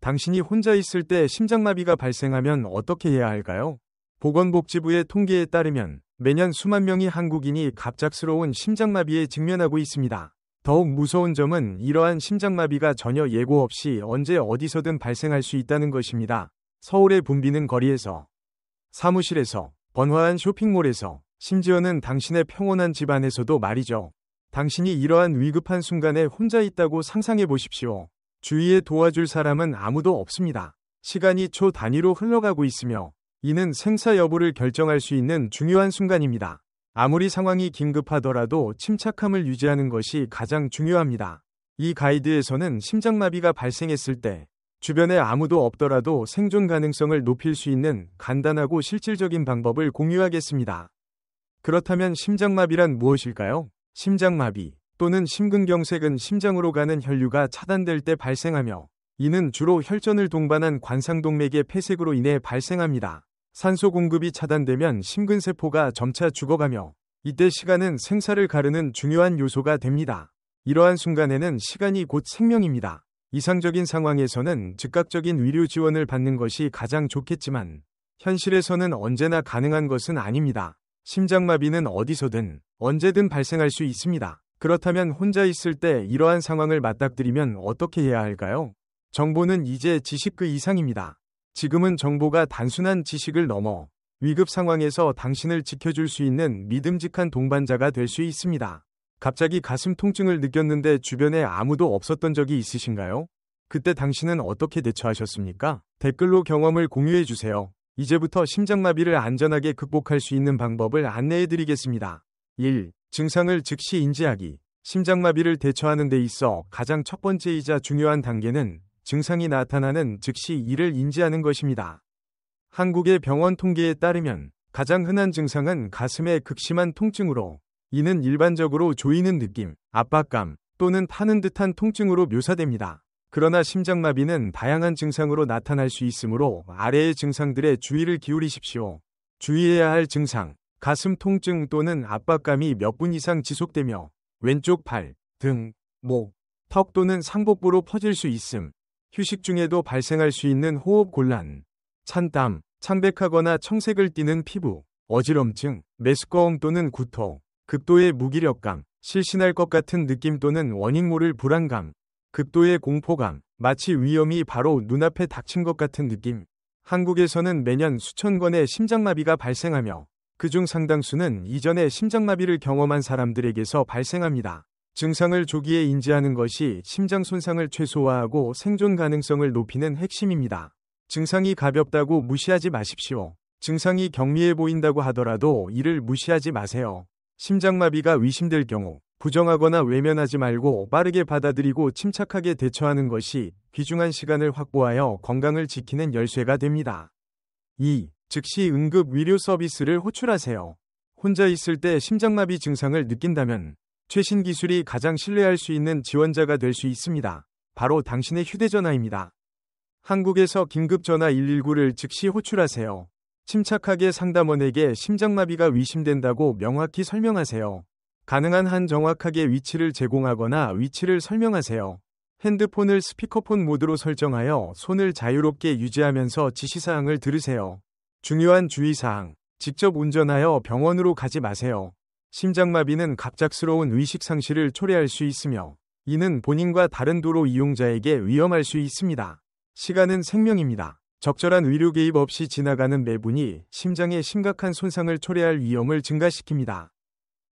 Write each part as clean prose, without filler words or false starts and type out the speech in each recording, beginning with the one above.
당신이 혼자 있을 때 심장마비가 발생하면 어떻게 해야 할까요? 보건복지부의 통계에 따르면 매년 수만 명의 한국인이 갑작스러운 심장마비에 직면하고 있습니다. 더욱 무서운 점은 이러한 심장마비가 전혀 예고 없이 언제 어디서든 발생할 수 있다는 것입니다. 서울의 붐비는 거리에서, 사무실에서, 번화한 쇼핑몰에서, 심지어는 당신의 평온한 집안에서도 말이죠. 당신이 이러한 위급한 순간에 혼자 있다고 상상해 보십시오. 주위에 도와줄 사람은 아무도 없습니다. 시간이 초 단위로 흘러가고 있으며 이는 생사 여부를 결정할 수 있는 중요한 순간입니다. 아무리 상황이 긴급하더라도 침착함을 유지하는 것이 가장 중요합니다. 이 가이드에서는 심장마비가 발생했을 때 주변에 아무도 없더라도 생존 가능성을 높일 수 있는 간단하고 실질적인 방법을 공유하겠습니다. 그렇다면 심장마비란 무엇일까요? 심장마비 또는 심근경색은 심장으로 가는 혈류가 차단될 때 발생하며 이는 주로 혈전을 동반한 관상동맥의 폐색으로 인해 발생합니다. 산소 공급이 차단되면 심근세포가 점차 죽어가며 이때 시간은 생사를 가르는 중요한 요소가 됩니다. 이러한 순간에는 시간이 곧 생명입니다. 이상적인 상황에서는 즉각적인 의료 지원을 받는 것이 가장 좋겠지만 현실에서는 언제나 가능한 것은 아닙니다. 심장마비는 어디서든 언제든 발생할 수 있습니다. 그렇다면 혼자 있을 때 이러한 상황을 맞닥뜨리면 어떻게 해야 할까요? 정보는 이제 지식 그 이상입니다. 지금은 정보가 단순한 지식을 넘어 위급 상황에서 당신을 지켜줄 수 있는 믿음직한 동반자가 될 수 있습니다. 갑자기 가슴 통증을 느꼈는데 주변에 아무도 없었던 적이 있으신가요? 그때 당신은 어떻게 대처하셨습니까? 댓글로 경험을 공유해주세요. 이제부터 심장마비를 안전하게 극복할 수 있는 방법을 안내해드리겠습니다. 1. 증상을 즉시 인지하기. 심장마비를 대처하는 데 있어 가장 첫 번째이자 중요한 단계는 증상이 나타나는 즉시 이를 인지하는 것입니다. 한국의 병원 통계에 따르면 가장 흔한 증상은 가슴의 극심한 통증으로 이는 일반적으로 조이는 느낌, 압박감 또는 타는 듯한 통증으로 묘사됩니다. 그러나 심장마비는 다양한 증상으로 나타날 수 있으므로 아래의 증상들에 주의를 기울이십시오. 주의해야 할 증상, 가슴 통증 또는 압박감이 몇 분 이상 지속되며 왼쪽 팔, 등, 목, 턱 또는 상복부로 퍼질 수 있음. 휴식 중에도 발생할 수 있는 호흡 곤란, 찬땀, 창백하거나 청색을 띠는 피부, 어지럼증, 메스꺼움 또는 구토, 극도의 무기력감, 실신할 것 같은 느낌 또는 원인 모를 불안감, 극도의 공포감, 마치 위험이 바로 눈앞에 닥친 것 같은 느낌. 한국에서는 매년 수천 건의 심장마비가 발생하며 그중 상당수는 이전에 심장마비를 경험한 사람들에게서 발생합니다. 증상을 조기에 인지하는 것이 심장 손상을 최소화하고 생존 가능성을 높이는 핵심입니다. 증상이 가볍다고 무시하지 마십시오. 증상이 경미해 보인다고 하더라도 이를 무시하지 마세요. 심장마비가 의심될 경우 부정하거나 외면하지 말고 빠르게 받아들이고 침착하게 대처하는 것이 귀중한 시간을 확보하여 건강을 지키는 열쇠가 됩니다. 2. 즉시 응급 의료 서비스를 호출하세요. 혼자 있을 때 심장마비 증상을 느낀다면 최신 기술이 가장 신뢰할 수 있는 지원자가 될 수 있습니다. 바로 당신의 휴대전화입니다. 한국에서 긴급전화 119를 즉시 호출하세요. 침착하게 상담원에게 심장마비가 의심된다고 명확히 설명하세요. 가능한 한 정확하게 위치를 제공하거나 위치를 설명하세요. 핸드폰을 스피커폰 모드로 설정하여 손을 자유롭게 유지하면서 지시사항을 들으세요. 중요한 주의사항, 직접 운전하여 병원으로 가지 마세요. 심장마비는 갑작스러운 의식상실을 초래할 수 있으며 이는 본인과 다른 도로 이용자에게 위험할 수 있습니다. 시간은 생명입니다. 적절한 의료 개입 없이 지나가는 매분이 심장에 심각한 손상을 초래할 위험을 증가시킵니다.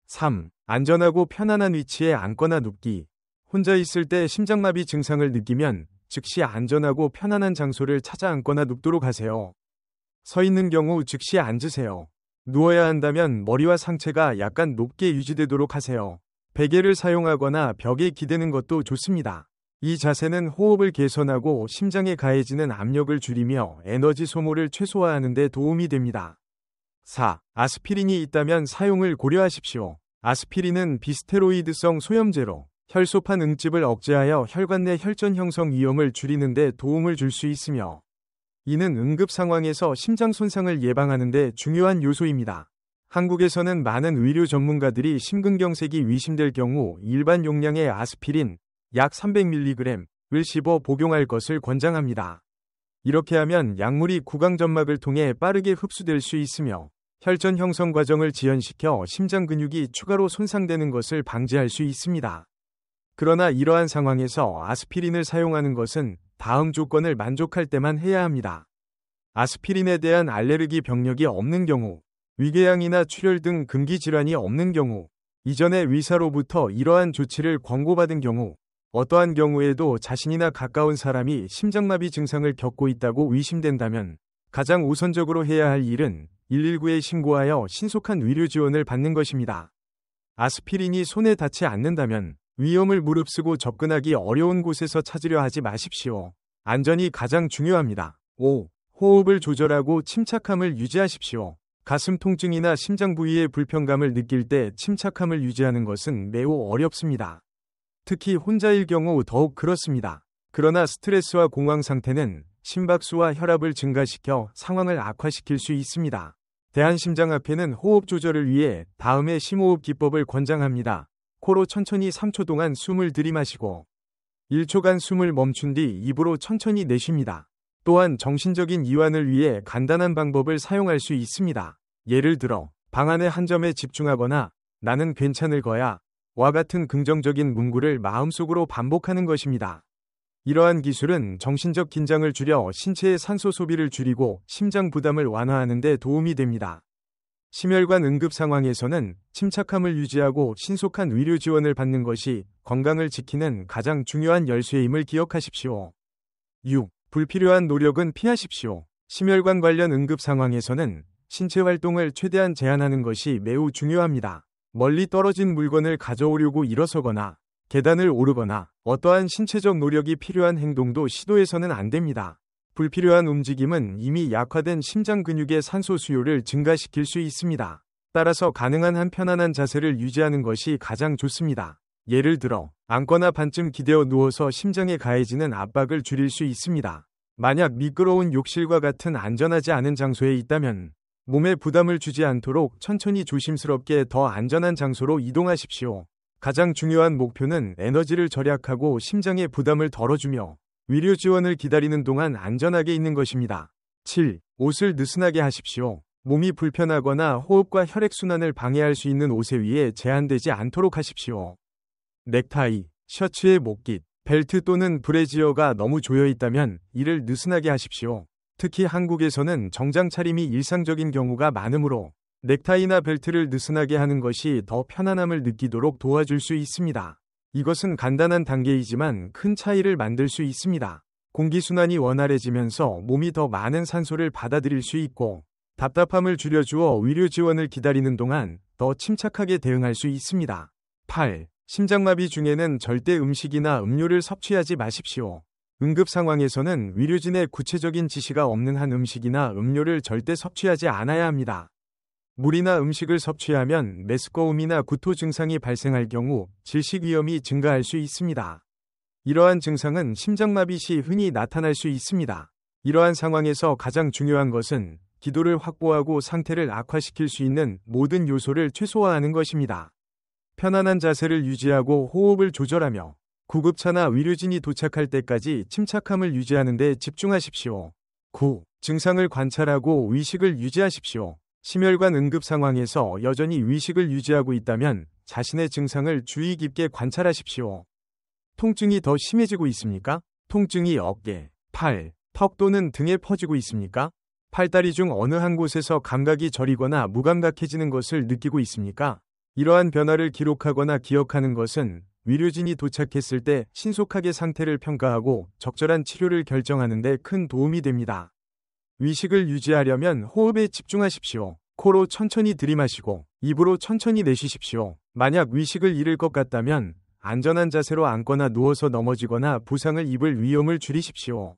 3. 안전하고 편안한 위치에 앉거나 눕기. 혼자 있을 때 심장마비 증상을 느끼면 즉시 안전하고 편안한 장소를 찾아 앉거나 눕도록 하세요. 서 있는 경우 즉시 앉으세요. 누워야 한다면 머리와 상체가 약간 높게 유지되도록 하세요. 베개를 사용하거나 벽에 기대는 것도 좋습니다. 이 자세는 호흡을 개선하고 심장에 가해지는 압력을 줄이며 에너지 소모를 최소화하는 데 도움이 됩니다. 4. 아스피린이 있다면 사용을 고려하십시오. 아스피린은 비스테로이드성 소염제로 혈소판 응집을 억제하여 혈관 내 혈전 형성 위험을 줄이는 데 도움을 줄 수 있으며 이는 응급 상황에서 심장 손상을 예방하는 데 중요한 요소입니다. 한국에서는 많은 의료 전문가들이 심근경색이 의심될 경우 일반 용량의 아스피린 약 300mg을 씹어 복용할 것을 권장합니다. 이렇게 하면 약물이 구강점막을 통해 빠르게 흡수될 수 있으며 혈전 형성 과정을 지연시켜 심장 근육이 추가로 손상되는 것을 방지할 수 있습니다. 그러나 이러한 상황에서 아스피린을 사용하는 것은 다음 조건을 만족할 때만 해야 합니다. 아스피린에 대한 알레르기 병력이 없는 경우, 위궤양이나 출혈 등 금기 질환이 없는 경우, 이전에 의사로부터 이러한 조치를 권고받은 경우, 어떠한 경우에도 자신이나 가까운 사람이 심장마비 증상을 겪고 있다고 의심된다면 가장 우선적으로 해야 할 일은 119에 신고하여 신속한 의료 지원을 받는 것입니다. 아스피린이 손에 닿지 않는다면 위험을 무릅쓰고 접근하기 어려운 곳에서 찾으려 하지 마십시오. 안전이 가장 중요합니다. 5. 호흡을 조절하고 침착함을 유지하십시오. 가슴 통증이나 심장 부위의 불편감을 느낄 때 침착함을 유지하는 것은 매우 어렵습니다. 특히 혼자일 경우 더욱 그렇습니다. 그러나 스트레스와 공황 상태는 심박수와 혈압을 증가시켜 상황을 악화시킬 수 있습니다. 대한심장학회는 호흡 조절을 위해 다음의 심호흡 기법을 권장합니다. 코로 천천히 3초 동안 숨을 들이마시고 1초간 숨을 멈춘 뒤 입으로 천천히 내쉽니다. 또한 정신적인 이완을 위해 간단한 방법을 사용할 수 있습니다. 예를 들어 방 안의 한 점에 집중하거나 나는 괜찮을 거야 와 같은 긍정적인 문구를 마음속으로 반복하는 것입니다. 이러한 기술은 정신적 긴장을 줄여 신체의 산소 소비를 줄이고 심장 부담을 완화하는 데 도움이 됩니다. 심혈관 응급 상황에서는 침착함을 유지하고 신속한 의료 지원을 받는 것이 건강을 지키는 가장 중요한 열쇠임을 기억하십시오. 6. 불필요한 노력은 피하십시오. 심혈관 관련 응급 상황에서는 신체 활동을 최대한 제한하는 것이 매우 중요합니다. 멀리 떨어진 물건을 가져오려고 일어서거나 계단을 오르거나 어떠한 신체적 노력이 필요한 행동도 시도해서는 안 됩니다. 불필요한 움직임은 이미 약화된 심장 근육의 산소 수요를 증가시킬 수 있습니다. 따라서 가능한 한 편안한 자세를 유지하는 것이 가장 좋습니다. 예를 들어 앉거나 반쯤 기대어 누워서 심장에 가해지는 압박을 줄일 수 있습니다. 만약 미끄러운 욕실과 같은 안전하지 않은 장소에 있다면 몸에 부담을 주지 않도록 천천히 조심스럽게 더 안전한 장소로 이동하십시오. 가장 중요한 목표는 에너지를 절약하고 심장에 부담을 덜어주며 의료 지원을 기다리는 동안 안전하게 있는 것입니다. 7. 옷을 느슨하게 하십시오. 몸이 불편하거나 호흡과 혈액순환을 방해할 수 있는 옷에 의해 제한되지 않도록 하십시오. 넥타이, 셔츠의 목깃, 벨트 또는 브래지어가 너무 조여 있다면 이를 느슨하게 하십시오. 특히 한국에서는 정장 차림이 일상적인 경우가 많으므로 넥타이나 벨트를 느슨하게 하는 것이 더 편안함을 느끼도록 도와줄 수 있습니다. 이것은 간단한 단계이지만 큰 차이를 만들 수 있습니다. 공기순환이 원활해지면서 몸이 더 많은 산소를 받아들일 수 있고 답답함을 줄여주어 의료 지원을 기다리는 동안 더 침착하게 대응할 수 있습니다. 8. 심장마비 중에는 절대 음식이나 음료를 섭취하지 마십시오. 응급 상황에서는 의료진의 구체적인 지시가 없는 한 음식이나 음료를 절대 섭취하지 않아야 합니다. 물이나 음식을 섭취하면 메스꺼움이나 구토 증상이 발생할 경우 질식 위험이 증가할 수 있습니다. 이러한 증상은 심장마비 시 흔히 나타날 수 있습니다. 이러한 상황에서 가장 중요한 것은 기도를 확보하고 상태를 악화시킬 수 있는 모든 요소를 최소화하는 것입니다. 편안한 자세를 유지하고 호흡을 조절하며 구급차나 의료진이 도착할 때까지 침착함을 유지하는 데 집중하십시오. 9. 증상을 관찰하고 의식을 유지하십시오. 심혈관 응급 상황에서 여전히 의식을 유지하고 있다면 자신의 증상을 주의 깊게 관찰하십시오. 통증이 더 심해지고 있습니까? 통증이 어깨, 팔, 턱 또는 등에 퍼지고 있습니까? 팔다리 중 어느 한 곳에서 감각이 저리거나 무감각해지는 것을 느끼고 있습니까? 이러한 변화를 기록하거나 기억하는 것은 의료진이 도착했을 때 신속하게 상태를 평가하고 적절한 치료를 결정하는 데 큰 도움이 됩니다. 의식을 유지하려면 호흡에 집중하십시오. 코로 천천히 들이마시고 입으로 천천히 내쉬십시오. 만약 의식을 잃을 것 같다면 안전한 자세로 앉거나 누워서 넘어지거나 부상을 입을 위험을 줄이십시오.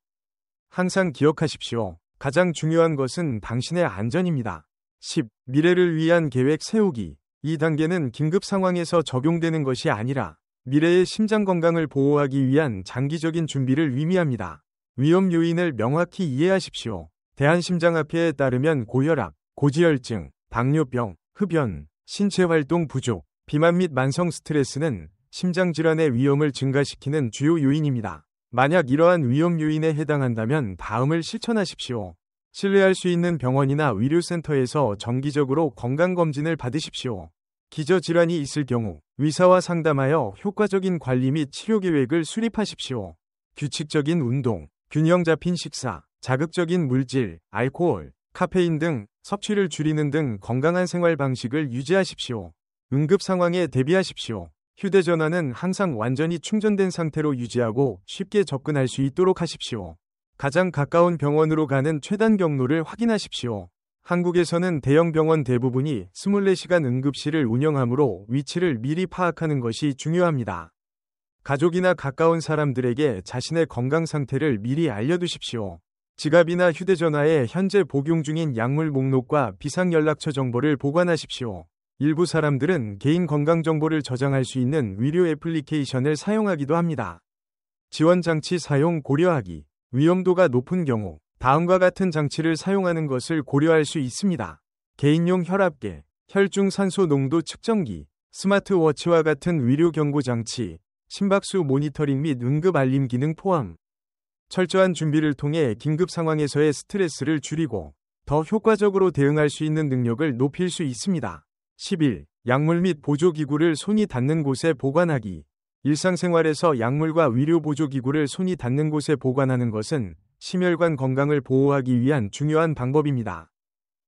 항상 기억하십시오. 가장 중요한 것은 당신의 안전입니다. 10. 미래를 위한 계획 세우기. 이 단계는 긴급 상황에서 적용되는 것이 아니라 미래의 심장 건강을 보호하기 위한 장기적인 준비를 의미합니다. 위험 요인을 명확히 이해하십시오. 대한심장학회에 따르면 고혈압, 고지혈증, 당뇨병, 흡연, 신체활동 부족, 비만 및 만성 스트레스는 심장질환의 위험을 증가시키는 주요 요인입니다. 만약 이러한 위험 요인에 해당한다면 다음을 실천하십시오. 신뢰할 수 있는 병원이나 의료센터에서 정기적으로 건강검진을 받으십시오. 기저질환이 있을 경우 의사와 상담하여 효과적인 관리 및 치료 계획을 수립하십시오. 규칙적인 운동, 균형 잡힌 식사, 자극적인 물질, 알코올, 카페인 등 섭취를 줄이는 등 건강한 생활 방식을 유지하십시오. 응급 상황에 대비하십시오. 휴대전화는 항상 완전히 충전된 상태로 유지하고 쉽게 접근할 수 있도록 하십시오. 가장 가까운 병원으로 가는 최단 경로를 확인하십시오. 한국에서는 대형 병원 대부분이 24시간 응급실을 운영하므로 위치를 미리 파악하는 것이 중요합니다. 가족이나 가까운 사람들에게 자신의 건강 상태를 미리 알려두십시오. 지갑이나 휴대전화에 현재 복용 중인 약물 목록과 비상연락처 정보를 보관하십시오. 일부 사람들은 개인 건강 정보를 저장할 수 있는 위료 애플리케이션을 사용하기도 합니다. 지원 장치 사용 고려하기. 위험도가 높은 경우 다음과 같은 장치를 사용하는 것을 고려할 수 있습니다. 개인용 혈압계, 혈중 산소 농도 측정기, 스마트워치와 같은 위료 경고 장치, 심박수 모니터링 및 응급 알림 기능 포함. 철저한 준비를 통해 긴급 상황에서의 스트레스를 줄이고 더 효과적으로 대응할 수 있는 능력을 높일 수 있습니다. 11. 약물 및 보조기구를 손이 닿는 곳에 보관하기. 일상생활에서 약물과 위료 보조기구를 손이 닿는 곳에 보관하는 것은 심혈관 건강을 보호하기 위한 중요한 방법입니다.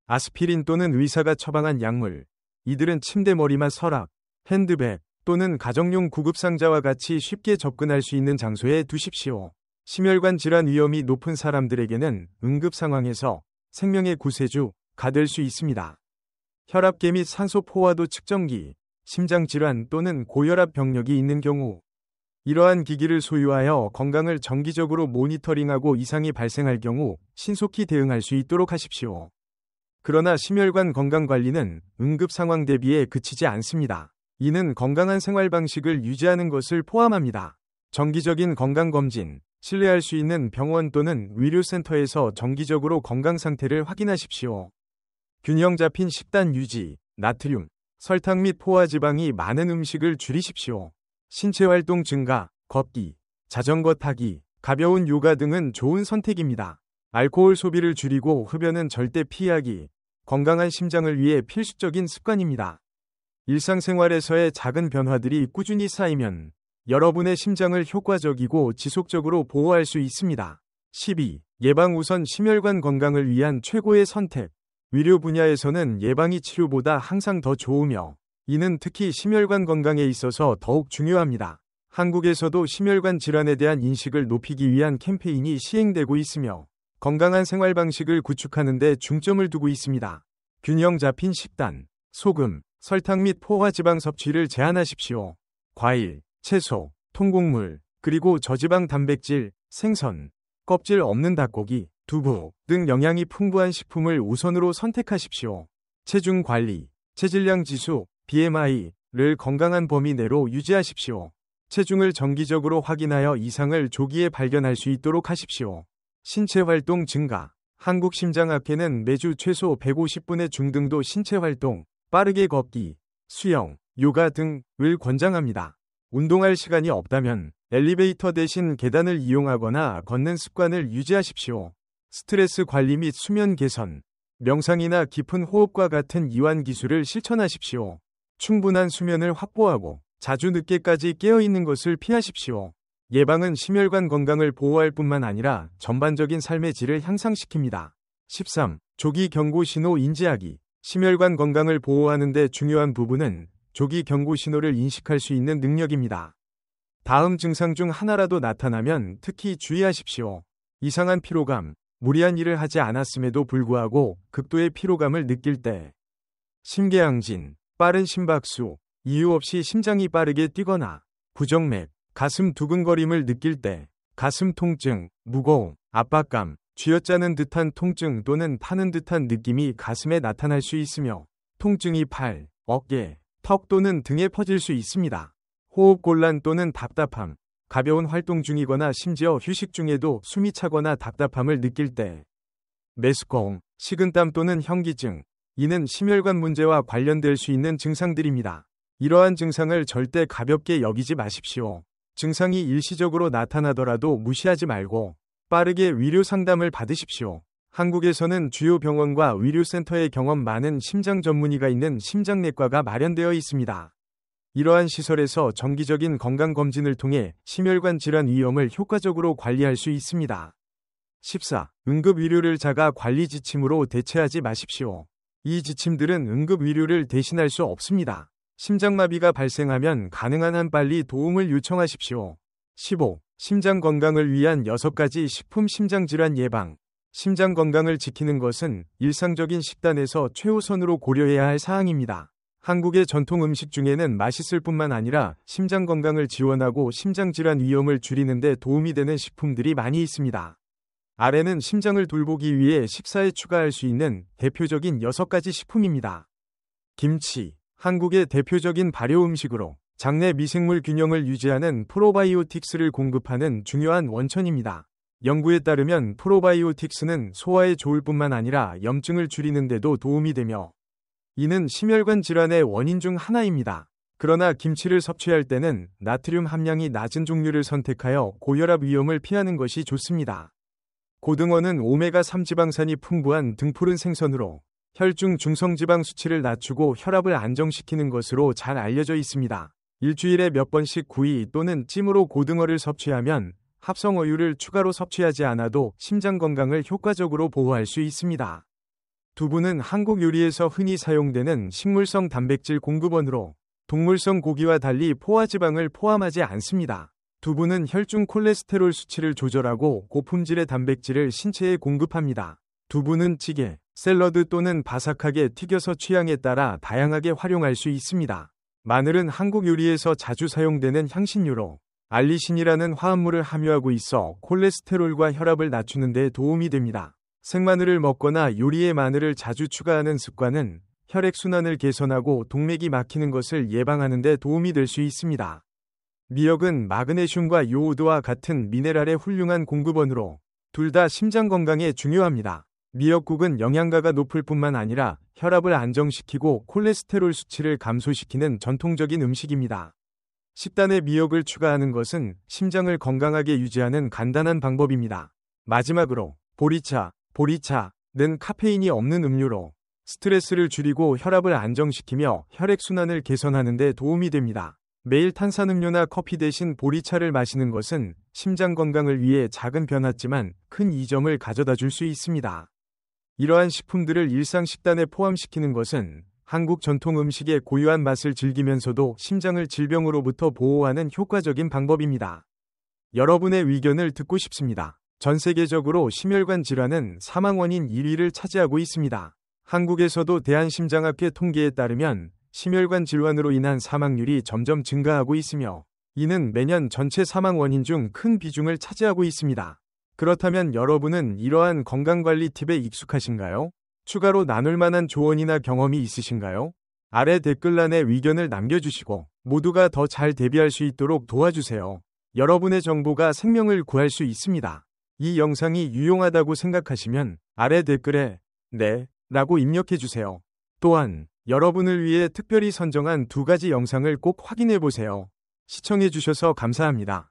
아스피린 또는 의사가 처방한 약물, 이들은 침대 머리맡 서랍, 핸드백 또는 가정용 구급상자와 같이 쉽게 접근할 수 있는 장소에 두십시오. 심혈관 질환 위험이 높은 사람들에게는 응급 상황에서 생명의 구세주가 될 수 있습니다. 혈압계 및 산소 포화도 측정기, 심장질환 또는 고혈압 병력이 있는 경우 이러한 기기를 소유하여 건강을 정기적으로 모니터링하고 이상이 발생할 경우 신속히 대응할 수 있도록 하십시오. 그러나 심혈관 건강 관리는 응급 상황 대비에 그치지 않습니다. 이는 건강한 생활 방식을 유지하는 것을 포함합니다. 정기적인 건강검진, 신뢰할 수 있는 병원 또는 의료센터에서 정기적으로 건강 상태를 확인하십시오. 균형 잡힌 식단 유지, 나트륨, 설탕 및 포화지방이 많은 음식을 줄이십시오. 신체 활동 증가, 걷기, 자전거 타기, 가벼운 요가 등은 좋은 선택입니다. 알코올 소비를 줄이고 흡연은 절대 피하기, 건강한 심장을 위해 필수적인 습관입니다. 일상생활에서의 작은 변화들이 꾸준히 쌓이면 여러분의 심장을 효과적이고 지속적으로 보호할 수 있습니다. 12. 예방 우선 심혈관 건강을 위한 최고의 선택. 의료 분야에서는 예방이 치료보다 항상 더 좋으며 이는 특히 심혈관 건강에 있어서 더욱 중요합니다. 한국에서도 심혈관 질환에 대한 인식을 높이기 위한 캠페인이 시행되고 있으며 건강한 생활 방식을 구축하는 데 중점을 두고 있습니다. 균형 잡힌 식단, 소금, 설탕 및 포화지방 섭취를 제한하십시오. 과일, 채소, 통곡물, 그리고 저지방 단백질, 생선, 껍질 없는 닭고기, 두부 등 영양이 풍부한 식품을 우선으로 선택하십시오. 체중 관리, 체질량 지수, BMI를 건강한 범위 내로 유지하십시오. 체중을 정기적으로 확인하여 이상을 조기에 발견할 수 있도록 하십시오. 신체 활동 증가. 한국심장학회는 매주 최소 150분의 중등도 신체 활동, 빠르게 걷기, 수영, 요가 등을 권장합니다. 운동할 시간이 없다면 엘리베이터 대신 계단을 이용하거나 걷는 습관을 유지하십시오. 스트레스 관리 및 수면 개선, 명상이나 깊은 호흡과 같은 이완 기술을 실천하십시오. 충분한 수면을 확보하고 자주 늦게까지 깨어있는 것을 피하십시오. 예방은 심혈관 건강을 보호할 뿐만 아니라 전반적인 삶의 질을 향상시킵니다. 13. 조기 경고 신호 인지하기. 심혈관 건강을 보호하는 데 중요한 부분은 조기 경고 신호를 인식할 수 있는 능력입니다. 다음 증상 중 하나라도 나타나면 특히 주의하십시오. 이상한 피로감, 무리한 일을 하지 않았음에도 불구하고 극도의 피로감을 느낄 때, 심계항진, 빠른 심박수, 이유 없이 심장이 빠르게 뛰거나, 부정맥, 가슴 두근거림을 느낄 때, 가슴 통증, 무거움, 압박감, 쥐어짜는 듯한 통증 또는 타는 듯한 느낌이 가슴에 나타날 수 있으며, 통증이 팔, 어깨, 턱 또는 등에 퍼질 수 있습니다. 호흡 곤란 또는 답답함, 가벼운 활동 중이거나 심지어 휴식 중에도 숨이 차거나 답답함을 느낄 때, 메스꺼움, 식은땀 또는 현기증, 이는 심혈관 문제와 관련될 수 있는 증상들입니다. 이러한 증상을 절대 가볍게 여기지 마십시오. 증상이 일시적으로 나타나더라도 무시하지 말고 빠르게 의료 상담을 받으십시오. 한국에서는 주요 병원과 의료센터에 경험 많은 심장 전문의가 있는 심장내과가 마련되어 있습니다. 이러한 시설에서 정기적인 건강검진을 통해 심혈관 질환 위험을 효과적으로 관리할 수 있습니다. 14. 응급의료를 자가 관리 지침으로 대체하지 마십시오. 이 지침들은 응급의료를 대신할 수 없습니다. 심장마비가 발생하면 가능한 한 빨리 도움을 요청하십시오. 15. 심장 건강을 위한 6가지 식품 심장질환 예방. 심장 건강을 지키는 것은 일상적인 식단에서 최우선으로 고려해야 할 사항입니다. 한국의 전통 음식 중에는 맛있을 뿐만 아니라 심장 건강을 지원하고 심장질환 위험을 줄이는 데 도움이 되는 식품들이 많이 있습니다. 아래는 심장을 돌보기 위해 식사에 추가할 수 있는 대표적인 6가지 식품입니다. 김치. 한국의 대표적인 발효 음식으로 장내 미생물 균형을 유지하는 프로바이오틱스를 공급하는 중요한 원천입니다. 연구에 따르면 프로바이오틱스는 소화에 좋을 뿐만 아니라 염증을 줄이는 데도 도움이 되며 이는 심혈관 질환의 원인 중 하나입니다. 그러나 김치를 섭취할 때는 나트륨 함량이 낮은 종류를 선택하여 고혈압 위험을 피하는 것이 좋습니다. 고등어는 오메가3 지방산이 풍부한 등푸른 생선으로 혈중 중성지방 수치를 낮추고 혈압을 안정시키는 것으로 잘 알려져 있습니다. 일주일에 몇 번씩 구이 또는 찜으로 고등어를 섭취하면 합성어유를 추가로 섭취하지 않아도 심장 건강을 효과적으로 보호할 수 있습니다. 두부는 한국 요리에서 흔히 사용되는 식물성 단백질 공급원으로 동물성 고기와 달리 포화지방을 포함하지 않습니다. 두부는 혈중 콜레스테롤 수치를 조절하고 고품질의 단백질을 신체에 공급합니다. 두부는 찌개, 샐러드 또는 바삭하게 튀겨서 취향에 따라 다양하게 활용할 수 있습니다. 마늘은 한국 요리에서 자주 사용되는 향신료로 알리신이라는 화합물을 함유하고 있어 콜레스테롤과 혈압을 낮추는 데 도움이 됩니다. 생마늘을 먹거나 요리에 마늘을 자주 추가하는 습관은 혈액순환을 개선하고 동맥이 막히는 것을 예방하는 데 도움이 될 수 있습니다. 미역은 마그네슘과 요오드와 같은 미네랄의 훌륭한 공급원으로 둘 다 심장 건강에 중요합니다. 미역국은 영양가가 높을 뿐만 아니라 혈압을 안정시키고 콜레스테롤 수치를 감소시키는 전통적인 음식입니다. 식단에 미역을 추가하는 것은 심장을 건강하게 유지하는 간단한 방법입니다. 마지막으로 보리차는 카페인이 없는 음료로 스트레스를 줄이고 혈압을 안정시키며 혈액순환을 개선하는 데 도움이 됩니다. 매일 탄산음료나 커피 대신 보리차를 마시는 것은 심장 건강을 위해 작은 변화지만 큰 이점을 가져다 줄 수 있습니다. 이러한 식품들을 일상 식단에 포함시키는 것은 한국 전통 음식의 고유한 맛을 즐기면서도 심장을 질병으로부터 보호하는 효과적인 방법입니다. 여러분의 의견을 듣고 싶습니다. 전 세계적으로 심혈관 질환은 사망 원인 1위를 차지하고 있습니다. 한국에서도 대한심장학회 통계에 따르면 심혈관 질환으로 인한 사망률이 점점 증가하고 있으며 이는 매년 전체 사망 원인 중 큰 비중을 차지하고 있습니다. 그렇다면 여러분은 이러한 건강관리 팁에 익숙하신가요? 추가로 나눌 만한 조언이나 경험이 있으신가요? 아래 댓글란에 의견을 남겨주시고 모두가 더 잘 대비할 수 있도록 도와주세요. 여러분의 정보가 생명을 구할 수 있습니다. 이 영상이 유용하다고 생각하시면 아래 댓글에 네 라고 입력해주세요. 또한 여러분을 위해 특별히 선정한 2가지 영상을 꼭 확인해보세요. 시청해주셔서 감사합니다.